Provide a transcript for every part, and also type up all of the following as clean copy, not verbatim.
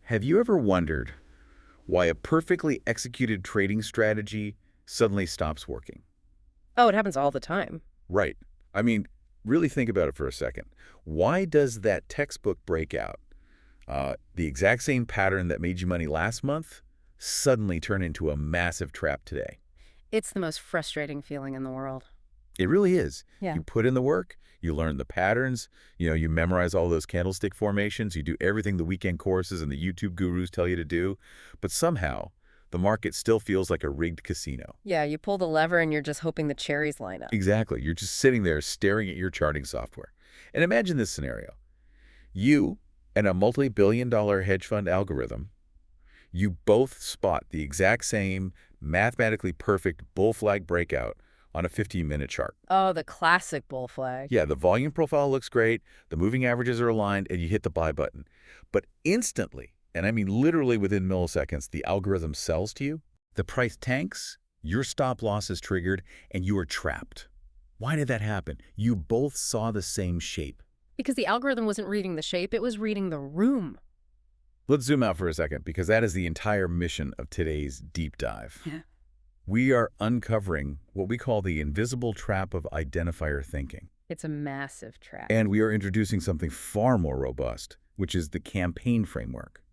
Have you ever wondered why a perfectly executed trading strategy suddenly stops working? Oh, it happens all the time. Right. I mean, really think about it for a second. Why does that textbook breakout, the exact same pattern that made you money last month, suddenly turn into a massive trap today? It's the most frustrating feeling in the world. It really is. Yeah. You put in the work, you learn the patterns, you memorize all those candlestick formations, you do everything the weekend courses and the YouTube gurus tell you to do, but somehow the market still feels like a rigged casino. Yeah, you pull the lever and you're just hoping the cherries line up. Exactly. You're just sitting there staring at your charting software. And imagine this scenario. You and a multi-billion-dollar hedge fund algorithm, you both spot the exact same mathematically perfect bull flag breakout on a 15-minute chart. Oh, the classic bull flag. Yeah, the volume profile looks great, the moving averages are aligned, and you hit the buy button. But instantly, and I mean literally within milliseconds, the algorithm sells to you, the price tanks, your stop loss is triggered, and you are trapped. Why did that happen? You both saw the same shape. Because the algorithm wasn't reading the shape, it was reading the room. Let's zoom out for a second, because that is the entire mission of today's deep dive. Yeah. We are uncovering what we call the invisible trap of identifier thinking. It's a massive trap. And we are introducing something far more robust, which is the campaign framework.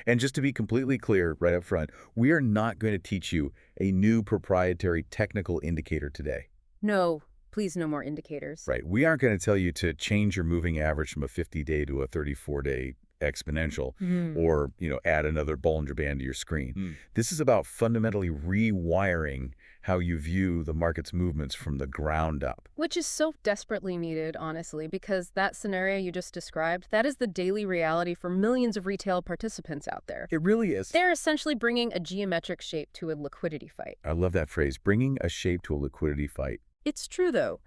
And just to be completely clear right up front, we are not going to teach you a new proprietary technical indicator today. No, please no more indicators. Right. We aren't going to tell you to change your moving average from a 50-day to a 34-day exponential or, add another Bollinger Band to your screen. This is about fundamentally rewiring how you view the market's movements from the ground up. Which is so desperately needed, honestly, because that scenario you just described, that is the daily reality for millions of retail participants out there. It really is. They're essentially bringing a geometric shape to a liquidity fight. I love that phrase, bringing a shape to a liquidity fight. It's true, though.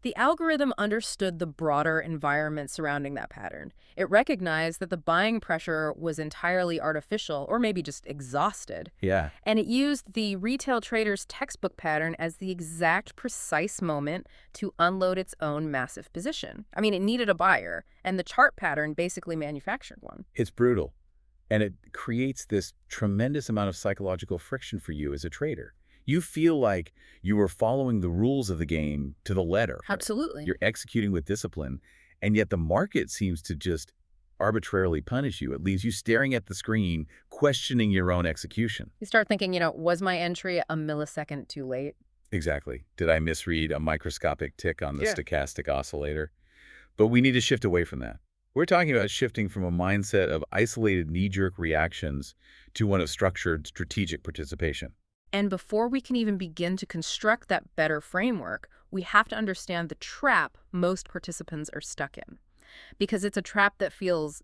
The algorithm understood the broader environment surrounding that pattern. It recognized that the buying pressure was entirely artificial or maybe just exhausted. Yeah. And it used the retail trader's textbook pattern as the exact precise moment to unload its own massive position. I mean, it needed a buyer, and the chart pattern basically manufactured one. It's brutal. And it creates this tremendous amount of psychological friction for you as a trader. You feel like you are following the rules of the game to the letter. Absolutely. You're executing with discipline, and yet the market seems to just arbitrarily punish you. It leaves you staring at the screen, questioning your own execution. You start thinking, was my entry a millisecond too late? Exactly. Did I misread a microscopic tick on the stochastic oscillator? But we need to shift away from that. We're talking about shifting from a mindset of isolated knee-jerk reactions to one of structured strategic participation. And before we can even begin to construct that better framework, we have to understand the trap most participants are stuck in. Because it's a trap that feels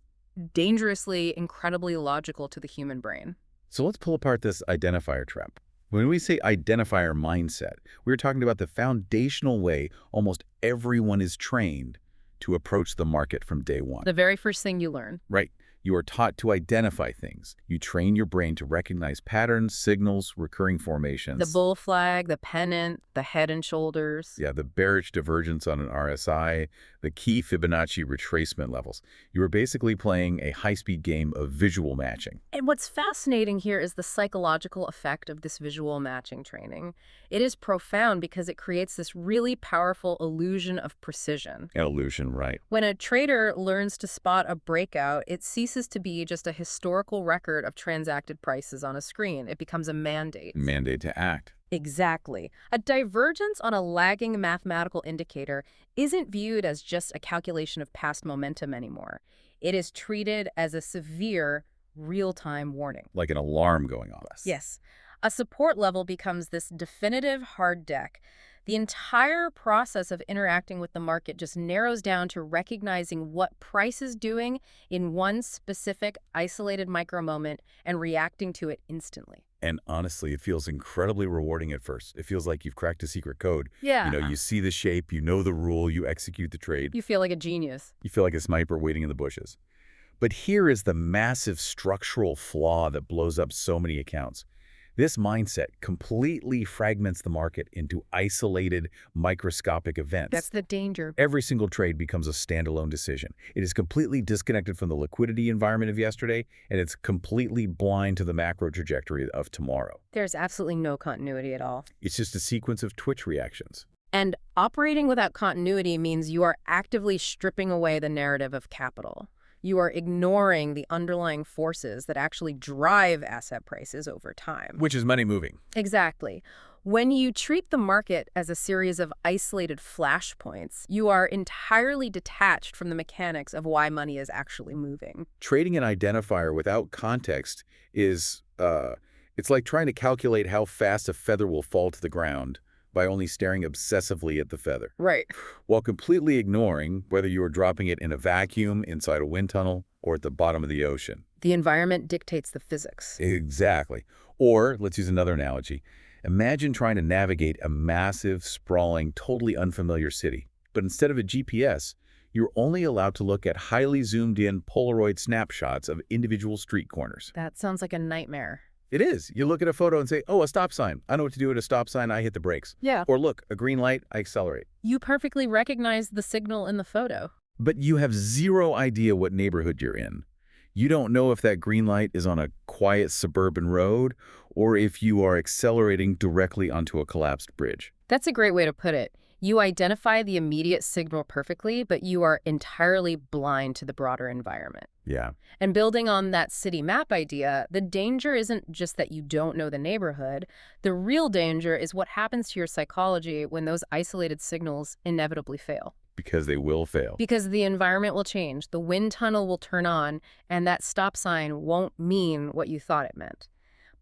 dangerously, incredibly logical to the human brain. So let's pull apart this identifier trap. When we say identifier mindset, we're talking about the foundational way almost everyone is trained to approach the market from day one. The very first thing you learn. Right. You are taught to identify things. You train your brain to recognize patterns, signals, recurring formations. The bull flag, the pennant, the head and shoulders. Yeah, the bearish divergence on an RSI, the key Fibonacci retracement levels. You are basically playing a high-speed game of visual matching. And what's fascinating here is the psychological effect of this visual matching training. It is profound because it creates this really powerful illusion of precision. An illusion, right. When a trader learns to spot a breakout, it ceases to be just a historical record of transacted prices on a screen. It becomes a mandate. Mandate to act. Exactly. A divergence on a lagging mathematical indicator isn't viewed as just a calculation of past momentum anymore. It is treated as a severe, real-time warning. Like an alarm going off. Yes. A support level becomes this definitive hard deck. The entire process of interacting with the market just narrows down to recognizing what price is doing in one specific isolated micro moment and reacting to it instantly. And honestly, it feels incredibly rewarding at first. It feels like you've cracked a secret code. Yeah. You see the shape, you know the rule, you execute the trade. You feel like a genius. You feel like a sniper waiting in the bushes. But here is the massive structural flaw that blows up so many accounts. This mindset completely fragments the market into isolated, microscopic That's events. the danger. Every single trade becomes a standalone decision. It is completely disconnected from the liquidity environment of yesterday, and it's completely blind to the macro trajectory of tomorrow. There's absolutely no continuity at all. It's just a sequence of twitch reactions. And operating without continuity means you are actively stripping away the narrative of capital. You are ignoring the underlying forces that actually drive asset prices over time. Which is money moving. Exactly. When you treat the market as a series of isolated flashpoints, you are entirely detached from the mechanics of why money is actually moving. Trading an identifier without context is, it's like trying to calculate how fast a feather will fall to the ground by only staring obsessively at the feather, Right. while completely ignoring whether you are dropping it in a vacuum, inside a wind tunnel, or at the bottom of the ocean. The environment dictates the physics. Exactly. Or, let's use another analogy. Imagine trying to navigate a massive, sprawling, totally unfamiliar city. But instead of a GPS, you're only allowed to look at highly zoomed-in Polaroid snapshots of individual street corners. That sounds like a nightmare. It is. You look at a photo and say, oh, a stop sign. I know what to do at a stop sign. I hit the brakes. Yeah. Or look, a green light. I accelerate. You perfectly recognize the signal in the photo. But you have zero idea what neighborhood you're in. You don't know if that green light is on a quiet suburban road or if you are accelerating directly onto a collapsed bridge. That's a great way to put it. You identify the immediate signal perfectly, but you are entirely blind to the broader environment. Yeah. And building on that city map idea, the danger isn't just that you don't know the neighborhood. The real danger is what happens to your psychology when those isolated signals inevitably fail. Because they will fail. Because the environment will change, the wind tunnel will turn on, and that stop sign won't mean what you thought it meant.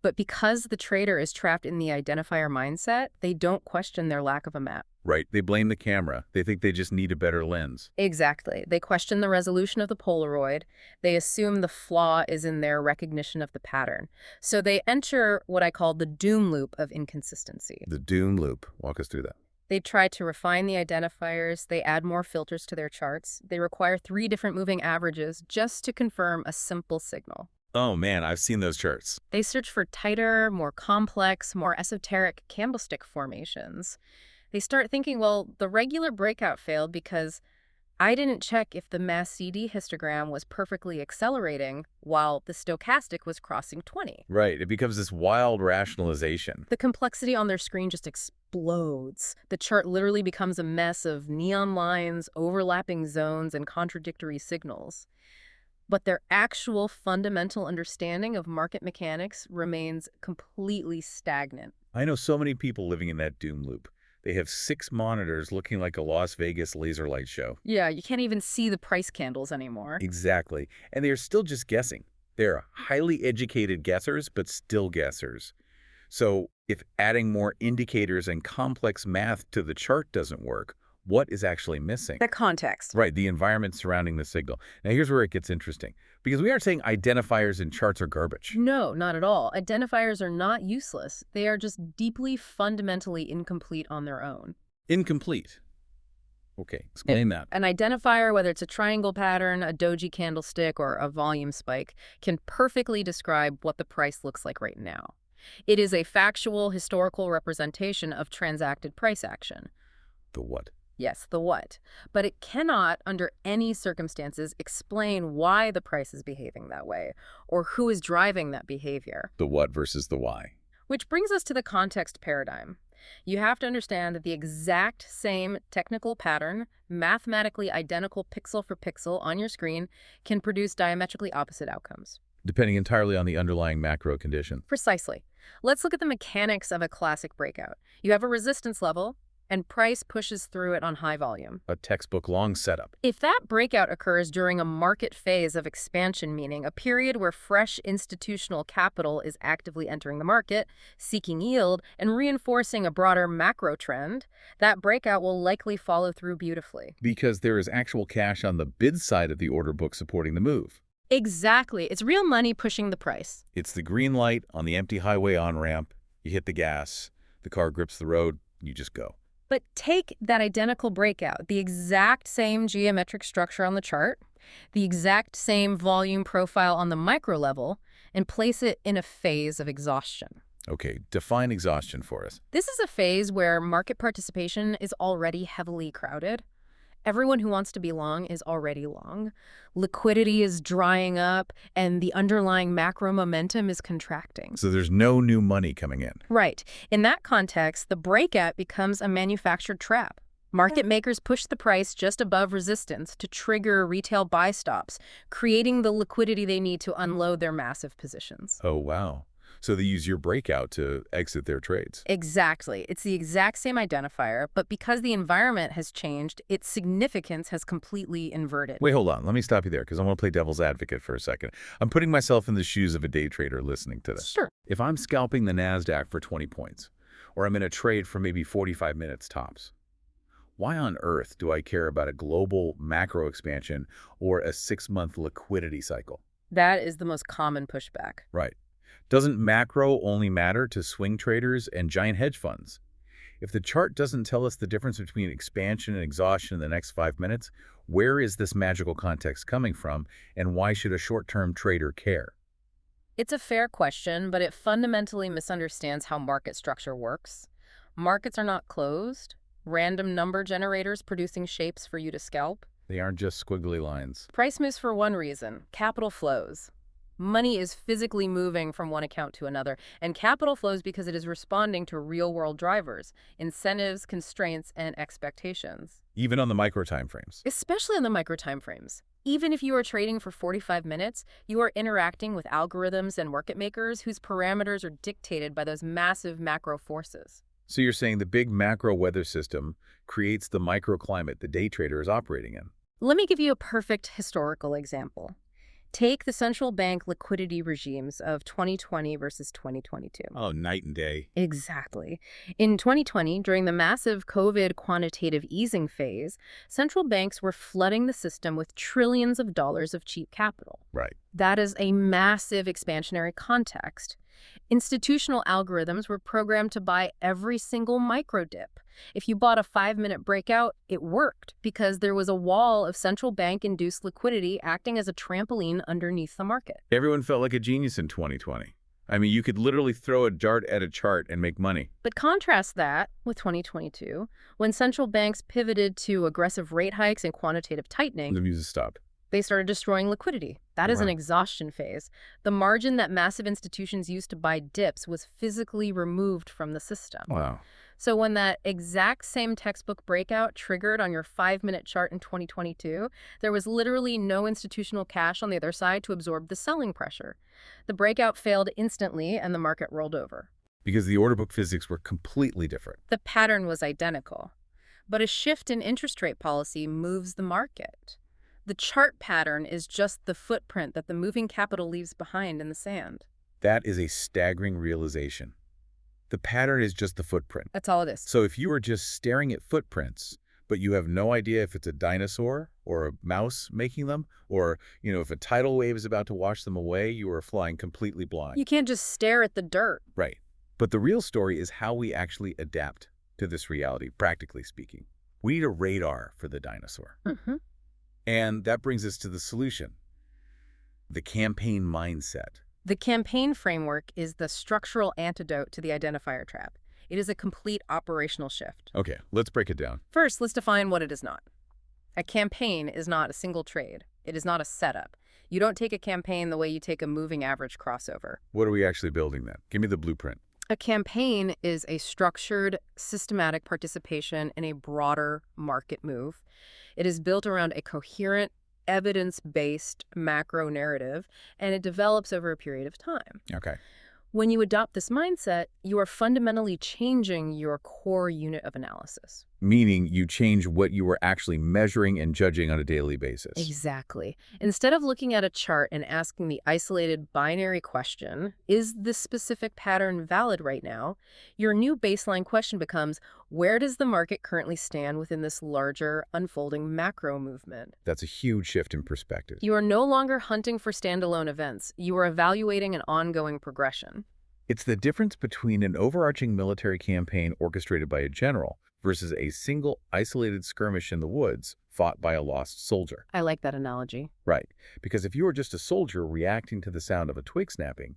But because the trader is trapped in the identifier mindset, they don't question their lack of a map. Right. They blame the camera. They think they just need a better lens. Exactly. They question the resolution of the Polaroid. They assume the flaw is in their recognition of the pattern. So they enter what I call the doom loop of inconsistency. The doom loop. Walk us through that. They try to refine the identifiers. They add more filters to their charts. They require 3 different moving averages just to confirm a simple signal. Oh man, I've seen those charts. They search for tighter, more complex, more esoteric candlestick formations. They start thinking, well, the regular breakout failed because I didn't check if the mass CD histogram was perfectly accelerating while the stochastic was crossing 20. Right. It becomes this wild rationalization. The complexity on their screen just explodes. The chart literally becomes a mess of neon lines, overlapping zones, and contradictory signals. But their actual fundamental understanding of market mechanics remains completely stagnant. I know so many people living in that doom loop. They have 6 monitors looking like a Las Vegas laser light show. Yeah, you can't even see the price candles anymore. Exactly. And they are still just guessing. They're highly educated guessers, but still guessers. So if adding more indicators and complex math to the chart doesn't work, what is actually missing? The context. Right, the environment surrounding the signal. Now here's where it gets interesting. Because we aren't saying identifiers and charts are garbage. No, not at all. Identifiers are not useless. They are just deeply, fundamentally incomplete on their own. Incomplete. Okay, explain that. An identifier, whether it's a triangle pattern, a doji candlestick, or a volume spike, can perfectly describe what the price looks like right now. It is a factual, historical representation of transacted price action. The what? Yes, the what. But it cannot, under any circumstances, explain why the price is behaving that way, or who is driving that behavior. The what versus the why. Which brings us to the context paradigm. You have to understand that the exact same technical pattern, mathematically identical pixel for pixel on your screen, can produce diametrically opposite outcomes. Depending entirely on the underlying macro condition. Precisely. Let's look at the mechanics of a classic breakout. You have a resistance level, and price pushes through it on high volume. A textbook long setup. If that breakout occurs during a market phase of expansion, meaning a period where fresh institutional capital is actively entering the market, seeking yield, and reinforcing a broader macro trend, that breakout will likely follow through beautifully. Because there is actual cash on the bid side of the order book supporting the move. Exactly. It's real money pushing the price. It's the green light on the empty highway on-ramp. You hit the gas, the car grips the road, you just go. But take that identical breakout, the exact same geometric structure on the chart, the exact same volume profile on the micro level, and place it in a phase of exhaustion. Okay, define exhaustion for us. This is a phase where market participation is already heavily crowded. Everyone who wants to be long is already long. Liquidity is drying up, and the underlying macro momentum is contracting. So there's no new money coming in. Right. In that context, the breakout becomes a manufactured trap. Market makers push the price just above resistance to trigger retail buy stops, creating the liquidity they need to unload their massive positions. Oh, wow. So they use your breakout to exit their trades. Exactly. It's the exact same identifier, but because the environment has changed, its significance has completely inverted. Wait, hold on. Let me stop you there because I want to play devil's advocate for a second. I'm putting myself in the shoes of a day trader listening to this. Sure. If I'm scalping the NASDAQ for 20 points, or I'm in a trade for maybe 45 minutes tops, why on earth do I care about a global macro expansion or a 6-month liquidity cycle? That is the most common pushback. Right. Doesn't macro only matter to swing traders and giant hedge funds? If the chart doesn't tell us the difference between expansion and exhaustion in the next 5 minutes, where is this magical context coming from, and why should a short-term trader care? It's a fair question, but it fundamentally misunderstands how market structure works. Markets are not closed, random number generators producing shapes for you to scalp. They aren't just squiggly lines. Price moves for one reason: capital flows. Money is physically moving from one account to another, and capital flows because it is responding to real-world drivers, incentives, constraints, and expectations. Even on the micro time frames. Especially in the micro timeframes. Even if you are trading for 45 minutes, you are interacting with algorithms and market makers whose parameters are dictated by those massive macro forces. So you're saying the big macro weather system creates the microclimate the day trader is operating in. Let me give you a perfect historical example. Take the central bank liquidity regimes of 2020 versus 2022. Oh, night and day. Exactly. In 2020, during the massive COVID quantitative easing phase, central banks were flooding the system with trillions of dollars of cheap capital. Right. That is a massive expansionary context. Institutional algorithms were programmed to buy every single micro dip. If you bought a 5-minute breakout, it worked because there was a wall of central bank-induced liquidity acting as a trampoline underneath the market. Everyone felt like a genius in 2020. I mean, you could literally throw a dart at a chart and make money. But contrast that with 2022, when central banks pivoted to aggressive rate hikes and quantitative tightening. The music stopped. They started destroying liquidity. That is an Wow. exhaustion phase. The margin that massive institutions used to buy dips was physically removed from the system. Wow. So when that exact same textbook breakout triggered on your 5-minute chart in 2022, there was literally no institutional cash on the other side to absorb the selling pressure. The breakout failed instantly and the market rolled over. Because the order book physics were completely different. The pattern was identical. But a shift in interest rate policy moves the market. The chart pattern is just the footprint that the moving capital leaves behind in the sand. That is a staggering realization. The pattern is just the footprint. That's all it is. So if you are just staring at footprints, but you have no idea if it's a dinosaur or a mouse making them, or, if a tidal wave is about to wash them away, you are flying completely blind. You can't just stare at the dirt. Right. But the real story is how we actually adapt to this reality, practically speaking. We need a radar for the dinosaur. Mm-hmm. And that brings us to the solution, the campaign mindset. The campaign framework is the structural antidote to the identifier trap. It is a complete operational shift. Okay, let's break it down. First, let's define what it is not. A campaign is not a single trade. It is not a setup. You don't take a campaign the way you take a moving average crossover. What are we actually building then? Give me the blueprint. A campaign is a structured, systematic participation in a broader market move. It is built around a coherent, evidence-based macro narrative, and it develops over a period of time. Okay. When you adopt this mindset, you are fundamentally changing your core unit of analysis. Meaning you change what you are actually measuring and judging on a daily basis. Exactly. Instead of looking at a chart and asking the isolated binary question, is this specific pattern valid right now? Your new baseline question becomes, where does the market currently stand within this larger, unfolding macro movement? That's a huge shift in perspective. You are no longer hunting for standalone events. You are evaluating an ongoing progression. It's the difference between an overarching military campaign orchestrated by a general versus a single isolated skirmish in the woods fought by a lost soldier. I like that analogy. Right. Because if you are just a soldier reacting to the sound of a twig snapping,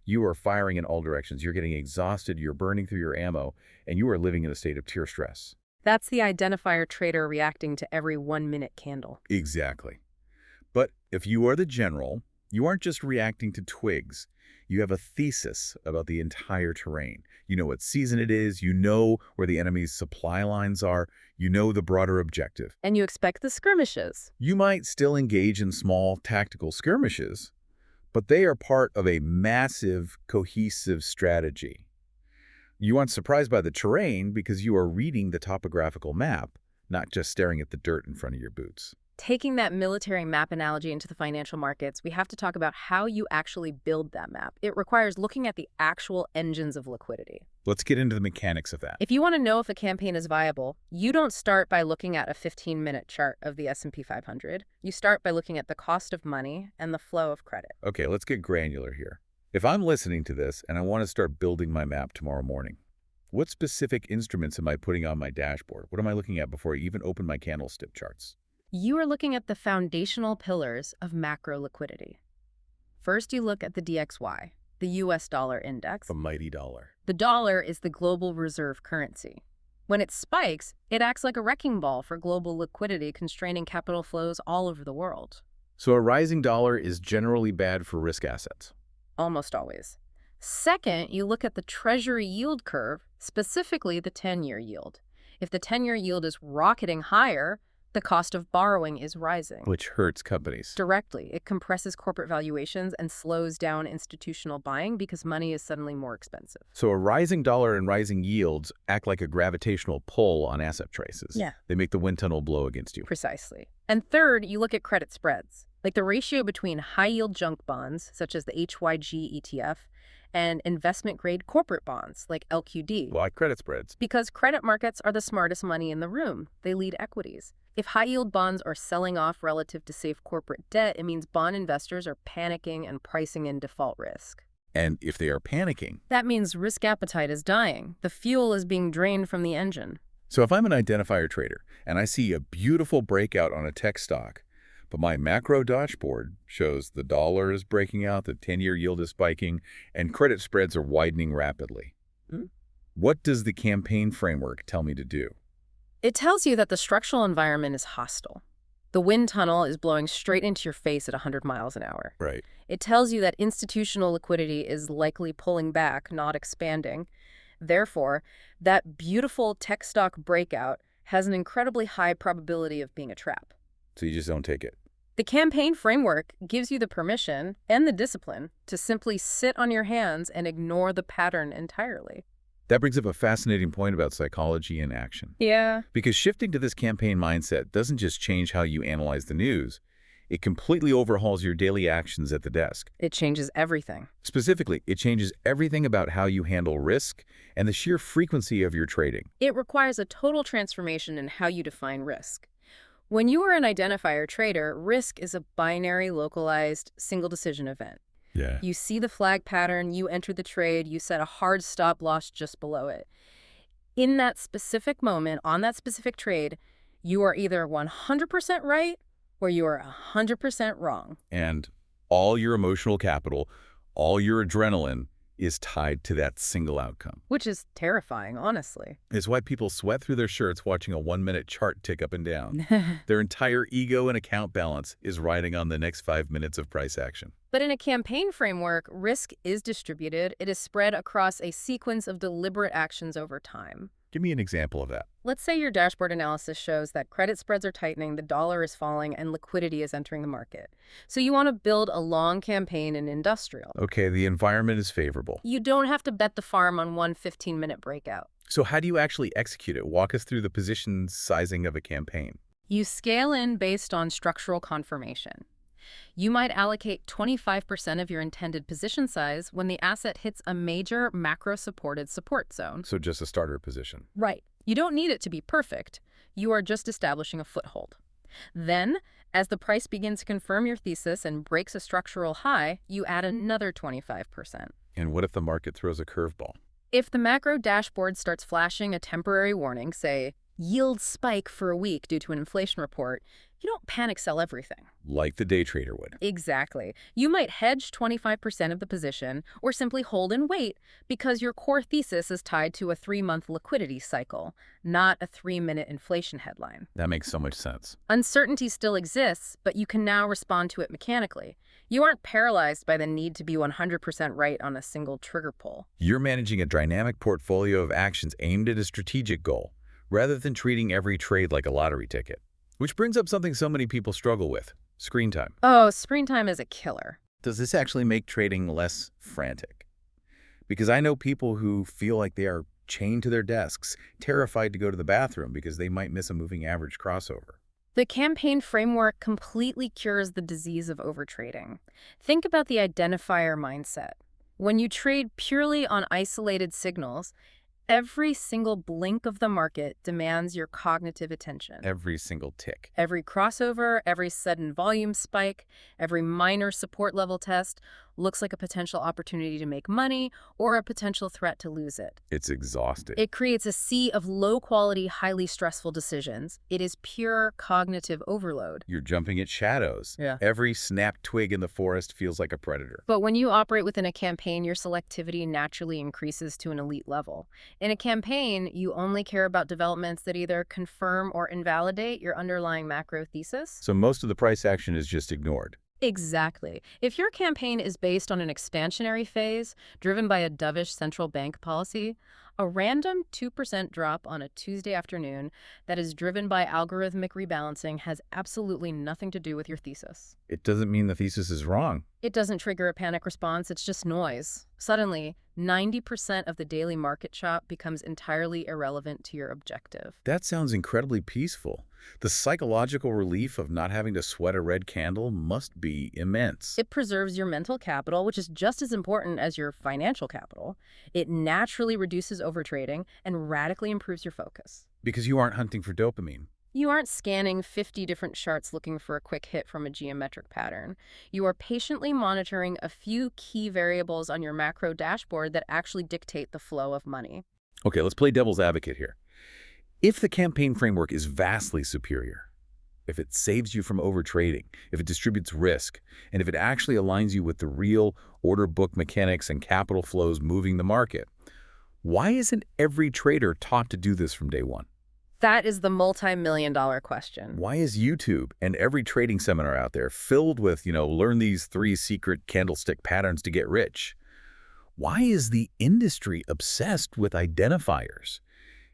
You are firing in all directions. You're getting exhausted, you're burning through your ammo, and you are living in a state of tear stress. That's the identifier trader reacting to every 1-minute candle. Exactly. But if you are the general, you aren't just reacting to twigs. You have a thesis about the entire terrain. You know what season it is, you know where the enemy's supply lines are, you know the broader objective. And you expect the skirmishes. You might still engage in small tactical skirmishes, but they are part of a massive, cohesive strategy. You aren't surprised by the terrain because you are reading the topographical map, not just staring at the dirt in front of your boots. Taking that military map analogy into the financial markets, we have to talk about how you actually build that map. It requires looking at the actual engines of liquidity. Let's get into the mechanics of that. If you want to know if a campaign is viable, you don't start by looking at a 15-minute chart of the S&P 500. You start by looking at the cost of money and the flow of credit. Okay, let's get granular here. If I'm listening to this and I want to start building my map tomorrow morning, what specific instruments am I putting on my dashboard? What am I looking at before I even open my candlestick charts? You are looking at the foundational pillars of macro liquidity. First, you look at the DXY, the US dollar index. The mighty dollar. The dollar is the global reserve currency. When it spikes, it acts like a wrecking ball for global liquidity, constraining capital flows all over the world. So a rising dollar is generally bad for risk assets. Almost always. Second, you look at the Treasury yield curve, specifically the 10-year yield. If the 10-year yield is rocketing higher, the cost of borrowing is rising. Which hurts companies. Directly, it compresses corporate valuations and slows down institutional buying because money is suddenly more expensive. So a rising dollar and rising yields act like a gravitational pull on asset traces. Yeah. They make the wind tunnel blow against you. Precisely. And third, you look at credit spreads, like the ratio between high-yield junk bonds, such as the HYG ETF, and investment-grade corporate bonds, like LQD. Why credit spreads? Because credit markets are the smartest money in the room. They lead equities. If high-yield bonds are selling off relative to safe corporate debt, it means bond investors are panicking and pricing in default risk. And if they are panicking, That means risk appetite is dying. The fuel is being drained from the engine. so if I'm an identifier trader and I see a beautiful breakout on a tech stock, but my macro dashboard shows the dollar is breaking out, the 10-year yield is spiking, and credit spreads are widening rapidly, what does the campaign framework tell me to do? It tells you that the structural environment is hostile. The wind tunnel is blowing straight into your face at 100 miles an hour. Right. It tells you that institutional liquidity is likely pulling back, not expanding. Therefore, that beautiful tech stock breakout has an incredibly high probability of being a trap. So you just don't take it. The campaign framework gives you the permission and the discipline to simply sit on your hands and ignore the pattern entirely. That brings up a fascinating point about psychology and action. Yeah. Because shifting to this campaign mindset doesn't just change how you analyze the news, it completely overhauls your daily actions at the desk. It changes everything. Specifically, it changes everything about how you handle risk and the sheer frequency of your trading. It requires a total transformation in how you define risk. When you are an identifier trader, risk is a binary, localized, single decision event. Yeah. You see the flag pattern, you enter the trade, you set a hard stop loss just below it. In that specific moment, on that specific trade, you are either 100% right or you are 100% wrong. And all your emotional capital, all your adrenaline is tied to that single outcome. Which is terrifying, honestly. It's why people sweat through their shirts watching a 1-minute chart tick up and down. Their entire ego and account balance is riding on the next 5 minutes of price action. But in a campaign framework, risk is distributed. It is spread across a sequence of deliberate actions over time. Give me an example of that. Let's say your dashboard analysis shows that credit spreads are tightening, the dollar is falling, and liquidity is entering the market. So you want to build a long campaign in industrial. Okay, the environment is favorable. You don't have to bet the farm on one 15-minute breakout. So how do you actually execute it? Walk us through the position sizing of a campaign. You scale in based on structural confirmation. You might allocate 25% of your intended position size when the asset hits a major macro-supported support zone. So just a starter position. Right. You don't need it to be perfect. You are just establishing a foothold. Then, as the price begins to confirm your thesis and breaks a structural high, you add another 25%. And what if the market throws a curveball? If the macro dashboard starts flashing a temporary warning, say, yield spike for a week due to an inflation report, You don't panic sell everything. Like the day trader would. Exactly. You might hedge 25% of the position or simply hold and wait because your core thesis is tied to a 3-month liquidity cycle, not a 3-minute inflation headline. That makes so much sense. Uncertainty still exists, but you can now respond to it mechanically. You aren't paralyzed by the need to be 100% right on a single trigger pull. You're managing a dynamic portfolio of actions aimed at a strategic goal, rather than treating every trade like a lottery ticket. Which brings up something so many people struggle with: screen time. Oh, screen time is a killer. Does this actually make trading less frantic? Because I know people who feel like they are chained to their desks, terrified to go to the bathroom because they might miss a moving average crossover. The campaign framework completely cures the disease of overtrading. Think about the identifier mindset. When you trade purely on isolated signals, every single blink of the market demands your cognitive attention. Every single tick. Every crossover, every sudden volume spike, every minor support level test looks like a potential opportunity to make money or a potential threat to lose it. It's exhausting. It creates a sea of low-quality, highly stressful decisions. It is pure cognitive overload. You're jumping at shadows. Yeah. Every snapped twig in the forest feels like a predator. But when you operate within a campaign, your selectivity naturally increases to an elite level. In a campaign, you only care about developments that either confirm or invalidate your underlying macro thesis. So most of the price action is just ignored. Exactly. If your campaign is based on an expansionary phase driven by a dovish central bank policy, a random 2% drop on a Tuesday afternoon that is driven by algorithmic rebalancing has absolutely nothing to do with your thesis. It doesn't mean the thesis is wrong. It doesn't trigger a panic response, it's just noise. Suddenly, 90% of the daily market chop becomes entirely irrelevant to your objective. That sounds incredibly peaceful. The psychological relief of not having to sweat a red candle must be immense. It preserves your mental capital, which is just as important as your financial capital. It naturally reduces overtrading and radically improves your focus. Because you aren't hunting for dopamine. You aren't scanning 50 different charts looking for a quick hit from a geometric pattern. You are patiently monitoring a few key variables on your macro dashboard that actually dictate the flow of money. Okay, let's play devil's advocate here. If the campaign framework is vastly superior, if it saves you from overtrading, if it distributes risk, and if it actually aligns you with the real order book mechanics and capital flows moving the market, why isn't every trader taught to do this from day one? That is the multi-million-dollar question. Why is YouTube and every trading seminar out there filled with, learn these 3 secret candlestick patterns to get rich? Why is the industry obsessed with identifiers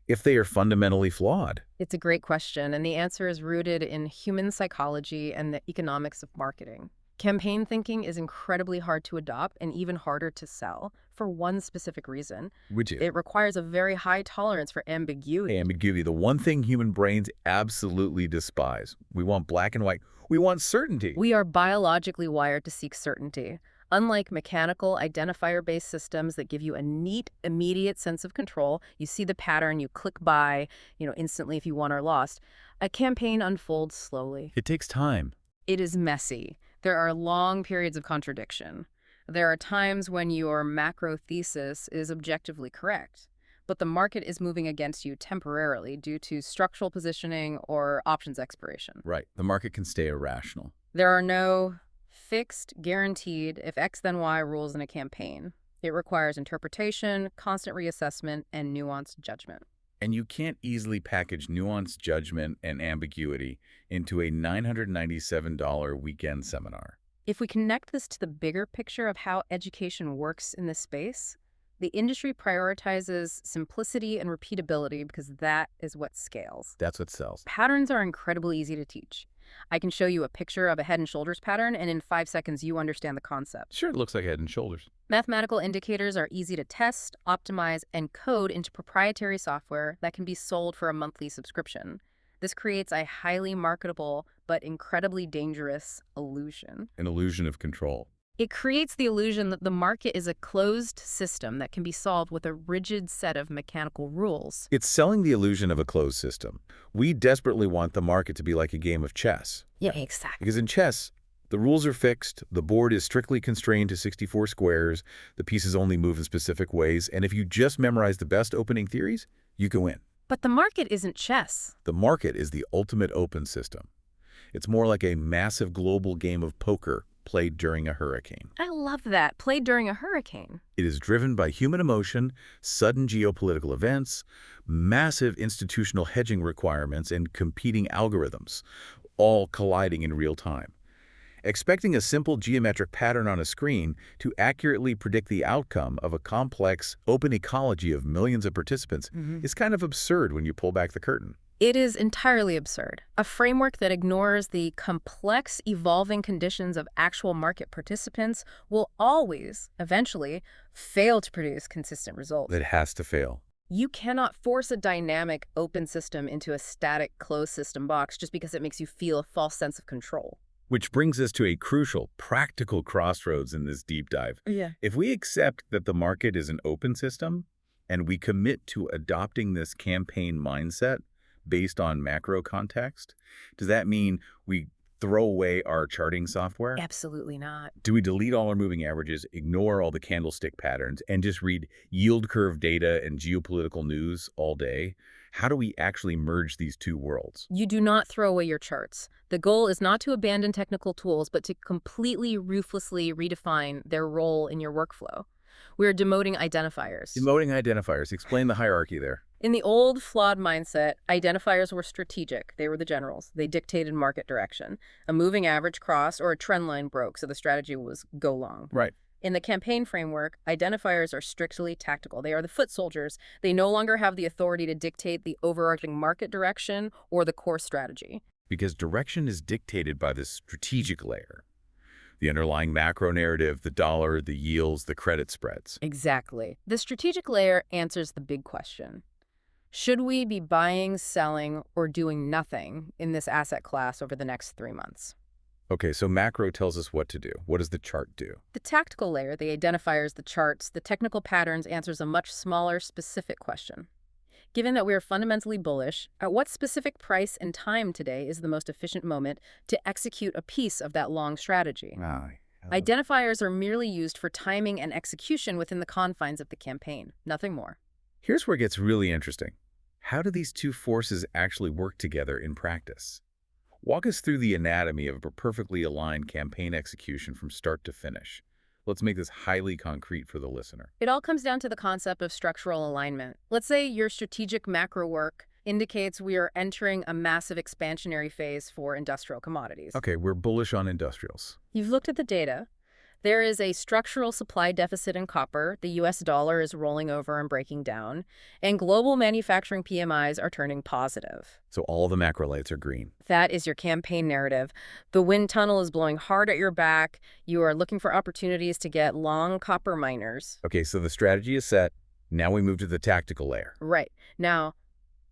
if they are fundamentally flawed? It's a great question, and the answer is rooted in human psychology and the economics of marketing. Campaign thinking is incredibly hard to adopt and even harder to sell for one specific reason. Which is? It requires a very high tolerance for ambiguity. Ambiguity, the one thing human brains absolutely despise. We want black and white. We want certainty. We are biologically wired to seek certainty. Unlike mechanical, identifier-based systems that give you a neat, immediate sense of control, you see the pattern, you click buy, instantly if you won or lost, a campaign unfolds slowly. It takes time. It is messy. There are long periods of contradiction. There are times when your macro thesis is objectively correct, but the market is moving against you temporarily due to structural positioning or options expiration. Right. The market can stay irrational. There are no fixed, guaranteed, if X then Y rules in a campaign. It requires interpretation, constant reassessment, and nuanced judgment. And you can't easily package nuanced judgment and ambiguity into a $997 weekend seminar. If we connect this to the bigger picture of how education works in this space, the industry prioritizes simplicity and repeatability because that is what scales. That's what sells. Patterns are incredibly easy to teach. I can show you a picture of a head and shoulders pattern, and in 5 seconds you understand the concept. Sure, it looks like head and shoulders. Mathematical indicators are easy to test, optimize, and code into proprietary software that can be sold for a monthly subscription. This creates a highly marketable but incredibly dangerous illusion. An illusion of control. It creates the illusion that the market is a closed system that can be solved with a rigid set of mechanical rules. It's selling the illusion of a closed system. We desperately want the market to be like a game of chess. Yeah, exactly. Because in chess, the rules are fixed, the board is strictly constrained to 64 squares, the pieces only move in specific ways, and if you just memorize the best opening theories, you can win. But the market isn't chess. The market is the ultimate open system. It's more like a massive global game of poker played during a hurricane. I love that. Played during a hurricane. It is driven by human emotion, sudden geopolitical events, massive institutional hedging requirements, and competing algorithms, all colliding in real time. Expecting a simple geometric pattern on a screen to accurately predict the outcome of a complex, open ecology of millions of participants is kind of absurd when you pull back the curtain. It is entirely absurd. A framework that ignores the complex, evolving conditions of actual market participants will always, eventually, fail to produce consistent results. It has to fail. You cannot force a dynamic, open system into a static, closed system box just because it makes you feel a false sense of control. Which brings us to a crucial, practical crossroads in this deep dive. Yeah. If we accept that the market is an open system, and we commit to adopting this campaign mindset based on macro context, does that mean we throw away our charting software? Absolutely not. Do we delete all our moving averages, ignore all the candlestick patterns, and just read yield curve data and geopolitical news all day? How do we actually merge these two worlds? You do not throw away your charts. The goal is not to abandon technical tools, but to completely, ruthlessly redefine their role in your workflow. We are demoting identifiers. Demoting identifiers. Explain the hierarchy there. In the old, flawed mindset, identifiers were strategic. They were the generals. They dictated market direction. A moving average crossed or a trend line broke, so the strategy was go long. Right. In the campaign framework, identifiers are strictly tactical. They are the foot soldiers. They no longer have the authority to dictate the overarching market direction or the core strategy. Because direction is dictated by the strategic layer. The underlying macro narrative, the dollar, the yields, the credit spreads. Exactly. The strategic layer answers the big question. Should we be buying, selling, or doing nothing in this asset class over the next 3 months? Okay, so macro tells us what to do. What does the chart do? The tactical layer, the identifiers, the charts, the technical patterns answers a much smaller, specific question. Given that we are fundamentally bullish, at what specific price and time today is the most efficient moment to execute a piece of that long strategy? Identifiers are merely used for timing and execution within the confines of the campaign, nothing more. Here's where it gets really interesting. How do these two forces actually work together in practice? Walk us through the anatomy of a perfectly aligned campaign execution from start to finish. Let's make this highly concrete for the listener. It all comes down to the concept of structural alignment. Let's say your strategic macro work indicates we are entering a massive expansionary phase for industrial commodities. Okay, we're bullish on industrials. You've looked at the data. There is a structural supply deficit in copper, the US dollar is rolling over and breaking down, and global manufacturing PMIs are turning positive. So all the macro lights are green. That is your campaign narrative. The wind tunnel is blowing hard at your back. You are looking for opportunities to get long copper miners. Okay, so the strategy is set. Now we move to the tactical layer. Right. Now,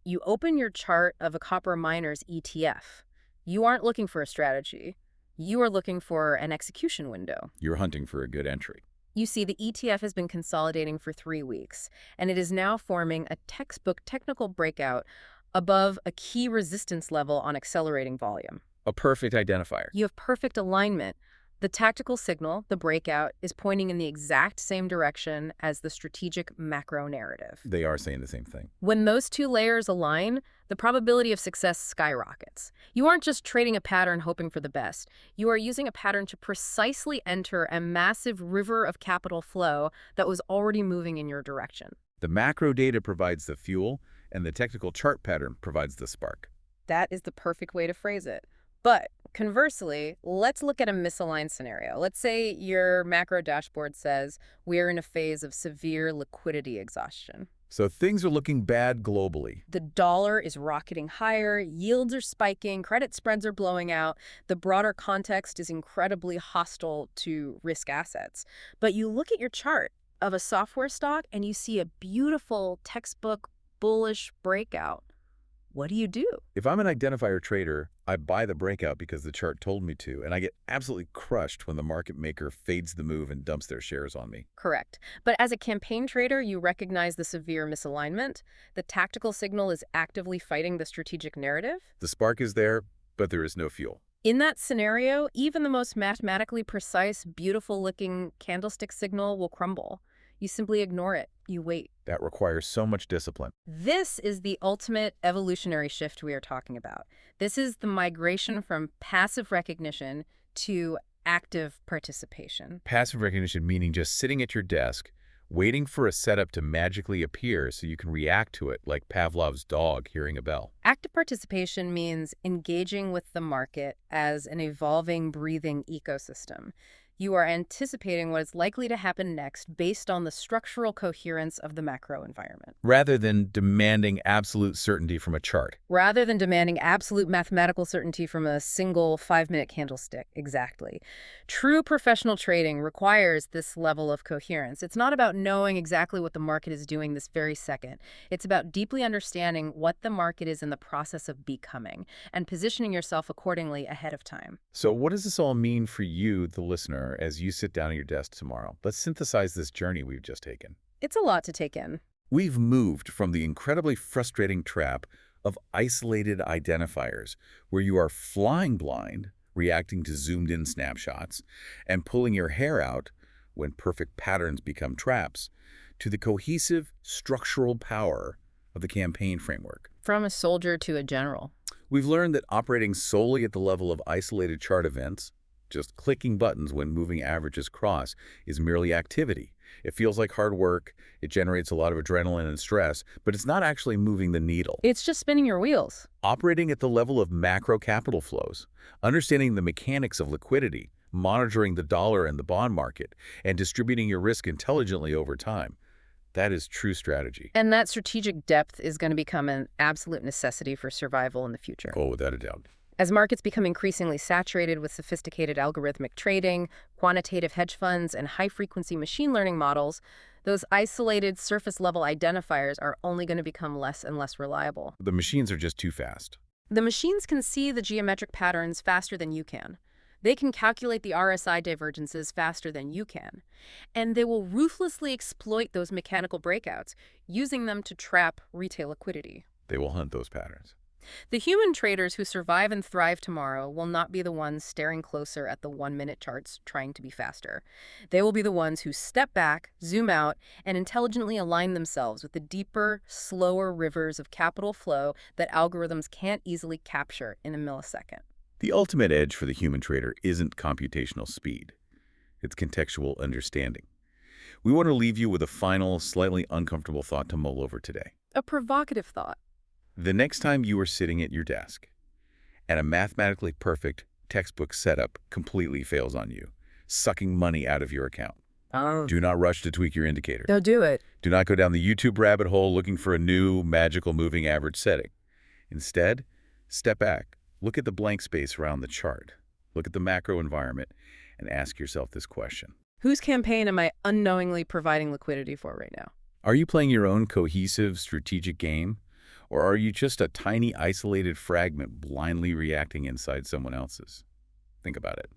you open your chart of a copper miners ETF. You aren't looking for a strategy. You are looking for an execution window. You're hunting for a good entry. You see, the ETF has been consolidating for 3 weeks, and it is now forming a textbook technical breakout above a key resistance level on accelerating volume. A perfect identifier. You have perfect alignment. The tactical signal, the breakout, is pointing in the exact same direction as the strategic macro narrative. They are saying the same thing. When those two layers align, the probability of success skyrockets. You aren't just trading a pattern hoping for the best. You are using a pattern to precisely enter a massive river of capital flow that was already moving in your direction. The macro data provides the fuel, and the technical chart pattern provides the spark. That is the perfect way to phrase it. But conversely, let's look at a misaligned scenario. Let's say your macro dashboard says we're in a phase of severe liquidity exhaustion. So things are looking bad globally. The dollar is rocketing higher, yields are spiking, credit spreads are blowing out. The broader context is incredibly hostile to risk assets. But you look at your chart of a software stock and you see a beautiful textbook bullish breakout. What do you do? If I'm an identifier trader, I buy the breakout because the chart told me to, and I get absolutely crushed when the market maker fades the move and dumps their shares on me. Correct. But as a campaign trader, you recognize the severe misalignment. The tactical signal is actively fighting the strategic narrative. The spark is there, but there is no fuel. In that scenario, even the most mathematically precise, beautiful-looking candlestick signal will crumble. You simply ignore it. You wait. That requires so much discipline. This is the ultimate evolutionary shift we are talking about. This is the migration from passive recognition to active participation. Passive recognition meaning just sitting at your desk, waiting for a setup to magically appear so you can react to it like Pavlov's dog hearing a bell. Active participation means engaging with the market as an evolving, breathing ecosystem. You are anticipating what is likely to happen next based on the structural coherence of the macro environment. Rather than demanding absolute certainty from a chart. Rather than demanding absolute mathematical certainty from a single 5-minute candlestick. Exactly. True professional trading requires this level of coherence. It's not about knowing exactly what the market is doing this very second. It's about deeply understanding what the market is in the process of becoming and positioning yourself accordingly ahead of time. So what does this all mean for you, the listener, as you sit down at your desk tomorrow? Let's synthesize this journey we've just taken. It's a lot to take in. We've moved from the incredibly frustrating trap of isolated identifiers, where you are flying blind, reacting to zoomed-in snapshots, and pulling your hair out when perfect patterns become traps, to the cohesive structural power of the campaign framework. From a soldier to a general. We've learned that operating solely at the level of isolated chart events, just clicking buttons when moving averages cross, is merely activity. It feels like hard work, it generates a lot of adrenaline and stress, but it's not actually moving the needle. It's just spinning your wheels. Operating at the level of macro capital flows, understanding the mechanics of liquidity, monitoring the dollar and the bond market, and distributing your risk intelligently over time. That is true strategy. And that strategic depth is going to become an absolute necessity for survival in the future. Oh, without a doubt. As markets become increasingly saturated with sophisticated algorithmic trading, quantitative hedge funds, and high-frequency machine learning models, those isolated surface-level identifiers are only going to become less and less reliable. The machines are just too fast. The machines can see the geometric patterns faster than you can. They can calculate the RSI divergences faster than you can. And they will ruthlessly exploit those mechanical breakouts, using them to trap retail liquidity. They will hunt those patterns. The human traders who survive and thrive tomorrow will not be the ones staring closer at the 1-minute charts trying to be faster. They will be the ones who step back, zoom out, and intelligently align themselves with the deeper, slower rivers of capital flow that algorithms can't easily capture in a millisecond. The ultimate edge for the human trader isn't computational speed. It's contextual understanding. We want to leave you with a final, slightly uncomfortable thought to mull over today. A provocative thought. The next time you are sitting at your desk and a mathematically perfect textbook setup completely fails on you, sucking money out of your account, do not rush to tweak your indicator. They'll do it. Do not go down the YouTube rabbit hole looking for a new magical moving average setting. Instead, step back, look at the blank space around the chart, look at the macro environment, and ask yourself this question. Whose campaign am I unknowingly providing liquidity for right now? Are you playing your own cohesive, strategic game? Or are you just a tiny, isolated fragment blindly reacting inside someone else's? Think about it.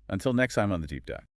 Until next time on The Deep Dive.